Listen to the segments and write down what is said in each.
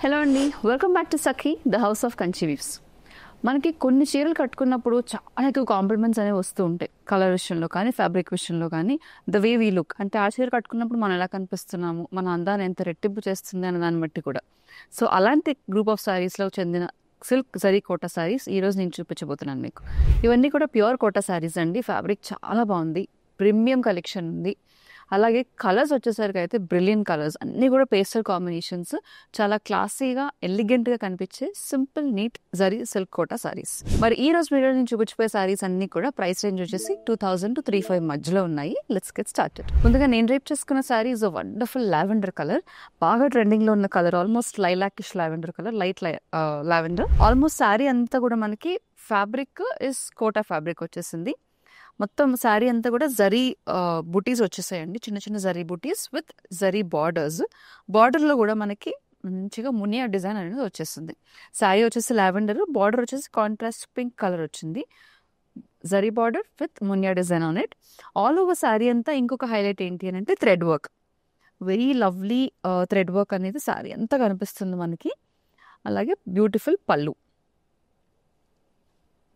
Hello అండి, welcome back to Sakhi the house of Kanchi weaves. మనకి కొన్ని చీరలు కట్టుకున్నప్పుడు చాలా ఎక్కువ కాంప్లిమెంట్స్ అనేవి వస్తూ ఉంటాయి. కలర్ విషయంలో కానీ, ఫ్యాబ్రిక్ విషయంలో కానీ, ద వే వీ లుక్, అంటే ఆ చీర కట్టుకున్నప్పుడు మనం ఎలా కనిపిస్తున్నాము, మన అందాన్ని ఎంత రెట్టింపు చేస్తుంది అనే దాన్ని బట్టి కూడా. సో అలాంటి గ్రూప్ ఆఫ్ శారీస్లో చెందిన సిల్క్ జరీ కోటా శారీస్ ఈరోజు నేను చూపించబోతున్నాను మీకు. ఇవన్నీ కూడా ప్యూర్ కోటా శారీస్ అండి. ఫ్యాబ్రిక్ చాలా బాగుంది, ప్రీమియం కలెక్షన్ ఉంది. అలాగే కలర్స్ వచ్చేసరికి అయితే బ్రిలియంట్ కలర్స్, అన్నీ కూడా పేస్టల్ కాంబినేషన్స్, చాలా క్లాసీగా ఎలిగెంట్గా కనిపించే simple neat zari silk Kota saris. మరి ఈ రోజు వీడియో నేను చూపించిపోయే సారీస్ అన్ని కూడా ప్రైస్ రేంజ్ వచ్చేసి 2000 to 35 మధ్యలో ఉన్నాయి. Let's get started. ముందుగా నేను రేప్ చేసుకున్న sari is wonderful lavender colour, బాగా ట్రెండింగ్ లో ఉన్న colour, almost lilacish lavender colour, light lavender. Almost sari అంతా కూడా మనకి ఫ్యాబ్రిక్ ఇస్ కోటా ఫ్యాబ్రిక్ వచ్చేసింది. మొత్తం శారీ అంతా కూడా జరీ బుటీస్ వచ్చేసాయండి, చిన్న చిన్న జరీ బుటీస్ విత్ జరీ బార్డర్స్. బార్డర్లో కూడా మనకి మంచిగా మునియా డిజైన్ అనేది వచ్చేస్తుంది. శారీ వచ్చేసి లావెండర్, బార్డర్ వచ్చేసి కాంట్రాస్ట్ పింక్ కలర్ వచ్చింది. Zari border with muniya design on it. All over sari అంతా ఇంకొక హైలైట్ ఏంటి అని అంటే thread work. Very lovely thread work అనేది శారీ అంతా కనిపిస్తుంది మనకి. అలాగే బ్యూటిఫుల్ పళ్ళు.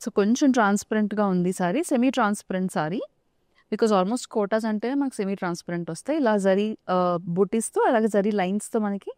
సో కొంచెం ట్రాన్స్పరెంట్గా ఉంది sorry, semi transparent sorry, because almost Kotas అంటే మనకు సెమీ ట్రాన్స్పరెంట్ వస్తాయి. ఇలా జరీ బుటీస్తో, అలాగే జరీ లైన్స్తో మనకి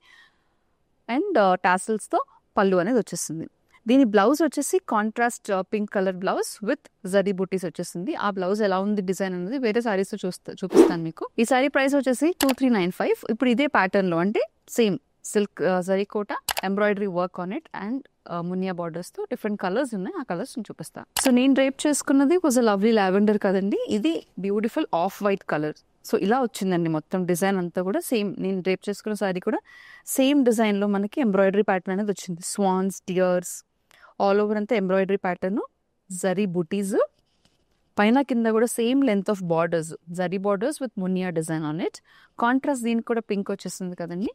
అండ్ టాసిల్స్తో పళ్ళు అనేది వచ్చేస్తుంది. దీని బ్లౌజ్ వచ్చేసి contrast pink colour blouse with zari బుటీస్ వచ్చేసింది. ఆ బ్లౌజ్ ఎలా ఉంది డిజైన్ అనేది వేరే సారీస్తో చూపిస్తాను మీకు. ఈ సారీ ప్రైస్ వచ్చేసి 2395. ఇప్పుడు ఇదే ప్యాటర్న్లో అంటే same silk zari kota, embroidery work on it and muniya బార్డర్స్తో డిఫరెంట్ కలర్స్ ఉన్నాయి. ఆ కలర్స్ నేను చూపిస్తాను. సో నేను డ్రేప్ చేసుకున్నది వాజ్ అ లవ్లీ లావెండర్ కదండి. ఇది beautiful of white colour. So ఇలా వచ్చిందండి మొత్తం డిజైన్ అంతా కూడా సేమ్. నేను డ్రేప్ చేసుకున్న సారీ కూడా సేమ్ డిజైన్లో మనకి ఎంబ్రాయిడరీ ప్యాటర్న్ అనేది వచ్చింది. స్వాన్స్, డియర్స్, ఆల్ ఓవర్ అంతా ఎంబ్రాయిడరీ ప్యాటర్న్, జరీ బుటీస్, పైన కింద కూడా same length of borders, zari borders with muniya design on it. Contrast దీనికి కూడా పింక్ వచ్చేస్తుంది కదండి,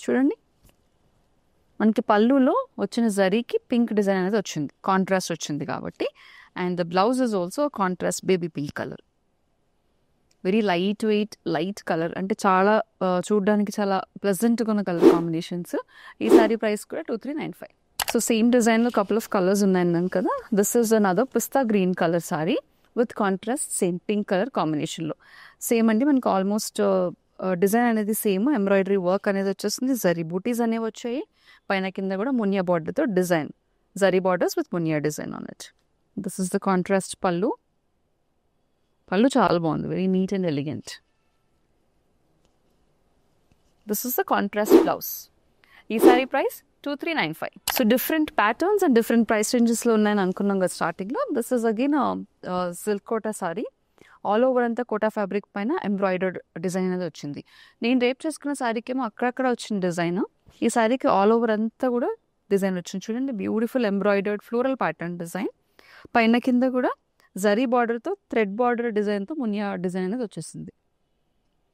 చూడండి. మనకి పళ్ళులో వచ్చిన జరీకి పింక్ డిజైన్ అనేది వచ్చింది, కాంట్రాస్ట్ వచ్చింది కాబట్టి. And the blouse is also contrast baby pink colour. Very light weight, light colour, అంటే చాలా చూడడానికి చాలా ప్లెజెంట్గా ఉన్న కలర్ కాంబినేషన్స్. ఈ సారీ ప్రైస్ కూడా 2395. సో సేమ్ డిజైన్లో కపుల్ ఆఫ్ కలర్స్ ఉన్నాయన్నాను కదా. This is another pista green colour sorry with contrast same pink colour కాంబినేషన్లో. సేమ్ అండి, మనకి ఆల్మోస్ట్ డిజైన్ అనేది సేమ్, ఎంబ్రాయిడరీ వర్క్ అనేది వచ్చేస్తుంది, జరీ బూటీస్ అనేవి వచ్చాయి, పైన కింద కూడా మునియా బార్డర్తో design, zari borders with muniya design on it. This is the contrast pallu. Pallu చాలా బాగుంది, very neat and elegant. This is the contrast blouse. ఈ sari price 2395. So different patterns and different price రేంజెస్లో ఉన్నాయని అనుకున్నాం కదా స్టార్టింగ్లో. This is again silk kota sari. All over అంతా kota fabric పైన ఎంబ్రాయిడర్డ్ డిజైన్ అనేది వచ్చింది. నేను రేప్ చేసుకున్న శారీకేమో అక్కడక్కడ వచ్చిన డిజైన్, ఈ శారీకి ఆల్ ఓవర్ అంతా కూడా డిజైన్ వచ్చింది. చూడండి, beautiful embroidered floral pattern design, పైన కింద కూడా జరీ బార్డర్తో థ్రెడ్ బార్డర్ డిజైన్తో మునియా డిజైన్ అనేది వచ్చేసింది.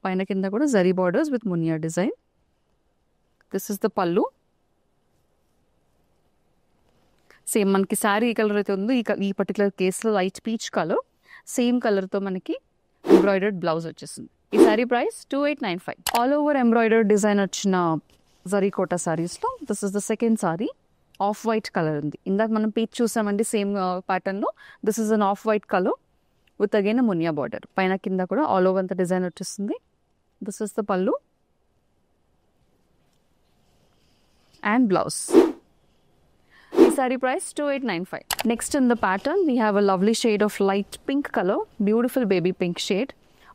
పైన కింద కూడా zari borders with muniya design. This is the పళ్ళు. సేమ్ మనకి శారీ ఏ కలర్ అయితే ఉందో ఈ పర్టికులర్ కేసులో లైట్ పీచ్ కలర్, సేమ్ కలర్తో మనకి ఎంబ్రాయిడర్డ్ బ్లౌజ్ వచ్చేసింది. ఈ sari price 2895. All over embroidered design వచ్చిన జరీ కోటా సారీస్లో this is the second sari. Off white colour ఉంది, ఇందాక మనం పీచ్ చూసామండి సేమ్ ప్యాటర్న్లో. This is an off white colour with again muniya border, పైన కింద కూడా ఆల్ ఓవర్ అంత డిజైన్ వచ్చేస్తుంది. This is the pallu and blouse. ఈ sari price 2895. Next in the pattern we have a lovely shade of light pink colour, beautiful baby pink shade.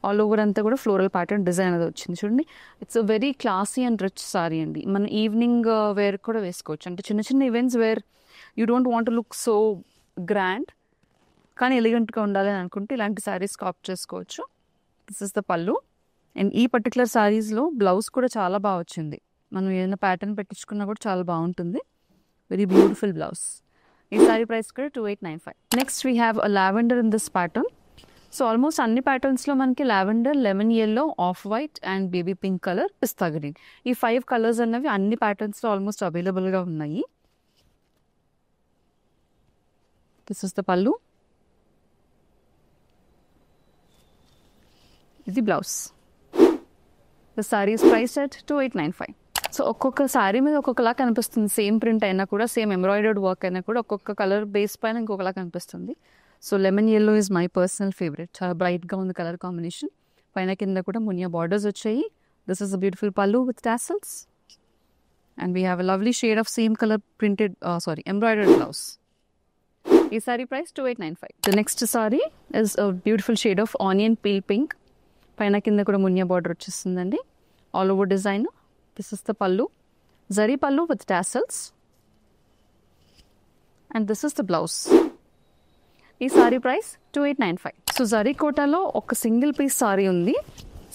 All over అంతా కూడా floral pattern design అనేది వచ్చింది. చూడండి, it's a very classy and rich sorry అండి. మనం evening wear కూడా వేసుకోవచ్చు, అంటే చిన్న చిన్న events where you don't want to look so grand కానీ ఎలిగెంట్గా ఉండాలి అని అనుకుంటే ఇలాంటి సారీస్ ఆప్ట్ చేసుకోవచ్చు. This is the pallu. And ఈ పర్టికులర్ సారీస్లో బ్లౌజ్ కూడా చాలా బాగా వచ్చింది. మనం ఏదైనా ప్యాటర్న్ పెట్టించుకున్నా కూడా చాలా బాగుంటుంది. Very beautiful blouse. ఈ సారీ ప్రైస్ కూడా 2895. Next we have a lavender in this pattern. So almost అన్ని ప్యాటర్న్స్లో మనకి lavender, lemon yellow, off white and baby pink colour, pista green, ఈ 5 కలర్స్ అన్నవి అన్ని ప్యాటర్న్స్లో ఆల్మోస్ట్ అవైలబుల్గా ఉన్నాయి. దిస్ ఇస్ ద పళ్ళు. ఇది blouse. The sorry is priced at 2895. So ఒక్కొక్క శారీ మీద ఒక్కొక్కలా కనిపిస్తుంది. సేమ్ ప్రింట్ అయినా కూడా, సేమ్ ఎంబ్రాయిడర్డ్ వర్క్ అయినా కూడా ఒక్కొక్క కలర్ బేస్ పైన ఇంకొకలా కనిపిస్తుంది. So lemon yellow is my personal favourite. చాలా బ్రైట్గా ఉంది కలర్ కాంబినేషన్. పైన కింద కూడా మునియా బార్డర్స్ వచ్చాయి. This is a beautiful pallu with tassels. And we have a lovely shade of same colour printed embroidered blouse. ఈ sari price 2895. The next sari is a beautiful shade of onion peel pink. పైన కింద కూడా muniya border వచ్చేస్తుందండి. All over design. This is the pallu, zari పల్లు with tassels. And this is the blouse. ఈ sari price 2895. So zari కోటాలో ఒక single piece sorry ఉంది.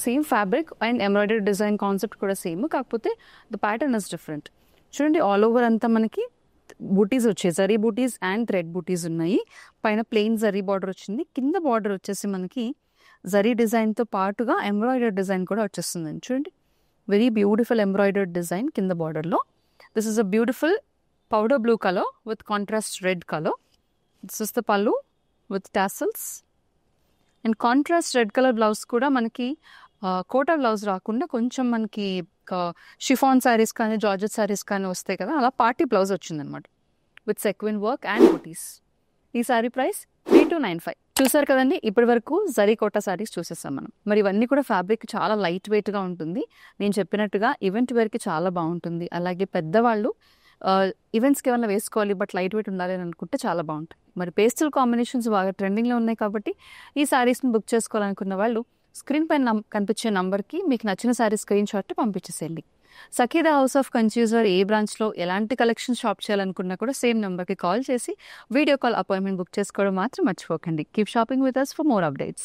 Same fabric and embroidery design concept కూడా సేమ్, కాకపోతే ద ప్యాటర్న్ ఇస్ డిఫరెంట్. చూడండి, ఆల్ ఓవర్ అంతా మనకి బూటీస్ వచ్చాయి. జరీ బూటీస్ అండ్ థ్రెడ్ బూటీస్ ఉన్నాయి. పైన ప్లెయిన్ జరీ బార్డర్ వచ్చింది. కింద బార్డర్ వచ్చేసి మనకి జరీ డిజైన్తో పాటుగా ఎంబ్రాయిడరీ డిజైన్ కూడా వచ్చేస్తుందండి. చూడండి, వెరీ బ్యూటిఫుల్ ఎంబ్రాయిడర్డ్ డిజైన్ కింద బార్డర్లో. This is a beautiful powder blue colour with contrast red colour. This is the pallu with tassels. And contrast red colour blouse కూడా మనకి కోటా బ్లౌజ్ రాకుండా కొంచెం మనకి షిఫాన్ శారీస్ కానీ జార్జెట్ శారీస్ కానీ వస్తాయి కదా, అలా పార్టీ బ్లౌజ్ వచ్చిందనమాట విత్ సెక్విన్ వర్క్ అండ్ బూటీస్. ఈ సారీ ప్రైస్ 3295. చూసారు కదండి, ఇప్పటి వరకు జరీ కోటా శారీస్ చూసేస్తాం మనం. మరి ఇవన్నీ కూడా ఫ్యాబ్రిక్ చాలా లైట్ వెయిట్గా ఉంటుంది. నేను చెప్పినట్టుగా ఈవెంట్ వేర్కి చాలా బాగుంటుంది. అలాగే పెద్దవాళ్ళు ఈవెంట్స్కి ఏమైనా వేసుకోవాలి బట్ లైట్ వెయిట్ ఉండాలి అని అనుకుంటే చాలా బాగుంటుంది. మరి పేస్టల్ కాంబినేషన్స్ బాగా ట్రెండింగ్లో ఉన్నాయి కాబట్టి ఈ శారీస్ని బుక్ చేసుకోవాలనుకున్న వాళ్ళు స్క్రీన్ పైన కనిపించే నంబర్కి మీకు నచ్చిన శారీ స్క్రీన్ షాట్ పంపించేసేయండి. సఖీదా హౌస్ ఆఫ్ కన్ఫ్యూజర్ ఏ బ్రాంచ్లో ఎలాంటి కలెక్షన్ షాప్ చేయాలనుకున్నా కూడా సేమ్ నెంబర్కి కాల్ చేసి వీడియో కాల్ అపాయింట్మెంట్ బుక్ చేసుకోవడం మాత్రం మర్చిపోకండి. Keep shopping with us for more updates.